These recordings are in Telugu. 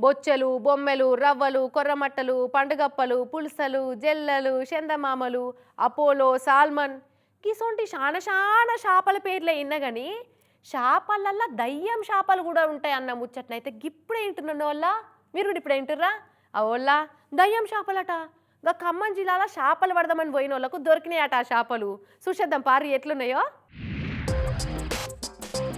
బొచ్చెలు, బొమ్మెలు, రవ్వలు, కొర్రమట్టలు, పండుగప్పలు, పుల్సలు, జెల్లలు, చందమామలు, అపోలో, సాల్మన్ గిసొంటి శాన చేపల పేర్లే ఇన్నగాని చేపలల్లా దయ్యం చేపలు కూడా ఉంటాయి అన్న ముచ్చట్నయితే గిప్పుడే ఇంటున్న వాళ్ళ మీరు కూడా ఇప్పుడే ఇంటుర్రా అవోళ్ళ దయ్యం చేపలట గా ఖమ్మం జిల్లాలో చేపలు పడదామని పోయిన వాళ్ళకు దొరికినాయట ఆ చేపలు చూసేద్దాం పారి ఎట్లున్నాయో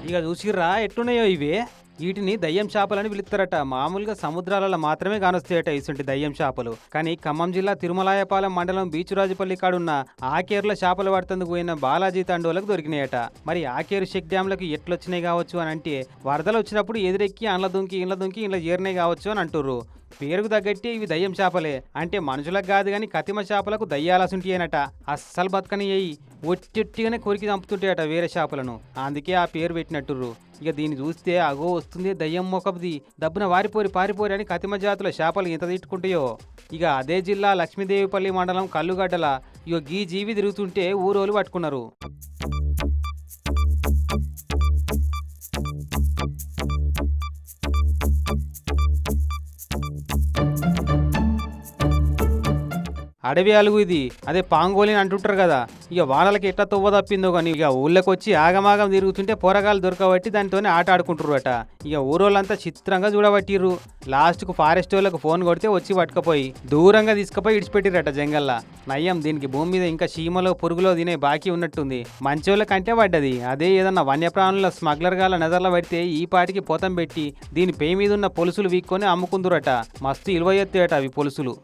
ఇక చూసిర్రా ఎట్టున్నాయో ఇవి వీటిని దయ్యం చేపలని పిలుస్తారట. మామూలుగా సముద్రాలలో మాత్రమే కానొస్తాయట ఇసుంటి దయ్యం చేపలు. కానీ ఖమ్మం జిల్లా తిరుమలాయపాలెం మండలం బీచురాజుపల్లి కాడున్న ఆకేరుల చేపలు పడుతందుకు పోయిన బాలాజీ తండోలకు దొరికినాయట. మరి ఆకేరు చెక్ డ్యాంలకు ఎట్లొచ్చినాయి కావచ్చు అని అంటే వరదలు వచ్చినప్పుడు ఎదురెక్కి అండ్ల దుంకి ఇండ్ల చేరినాయి కావచ్చు అని అంటుర్రు. పేరుకు తగ్గట్టి ఇవి దయ్యం చేపలే అంటే మనుషులకు కాదు కానీ కతిమ చేపలకు దయ్యాలసుంటాయనట. అస్సలు బతకనియ్యి ఒట్టిగానే కొరికి చంపుతుంటాయట వేరే చేపలను. అందుకే ఆ పేరు పెట్టినట్టుర్రు. ఇక దీన్ని చూస్తే అగో వస్తుంది దయ్యం మొకబది దబ్బున పారిపోరి అని కతిమ జాతుల చేపలు ఎంత తిట్టుకుంటాయో. ఇక అదే జిల్లా లక్ష్మీదేవిపల్లి మండలం కల్లుగడ్డల ఇక గీ జీవి తిరుగుతుంటే ఊరోలు పట్టుకున్నారు. అడవి అలుగు ఇది అదే పాంగోలిని అంటుంటారు కదా. ఇక వాళ్ళకి ఎట్లా తొవ్వ తప్పిందో కానీ ఇక ఊళ్ళకి వచ్చి ఆగమాగం తిరుగుతుంటే పోరగాలు దొరకబట్టి దానితోనే ఆట ఆడుకుంటారు అట. ఇక ఊరోళ్ళంతా చిత్రంగా చూడబట్టిర్రు. లాస్ట్కు ఫారెస్ట్ వాళ్ళకు ఫోన్ కొడితే వచ్చి పట్టుకపోయి దూరంగా తీసుకుపోయి ఇడిచిపెట్టిరట జంగల్లా. నయ్యం దీనికి భూమి మీద ఇంకా చీమలో పురుగులో తినే బాకీ ఉన్నట్టుంది. మంచోళ్ళ కంటే పడ్డది. అదే ఏదన్నా వన్యప్రాణుల స్మగ్లర్ గాల నజర్లో పడితే ఈ పాటికి పోతం పెట్టి దీని పే మీద ఉన్న పొలుసులు వీక్కొని అమ్ముకుందురట. మస్తు ఇలువ ఎత్తాయట అవి పొలుసులు.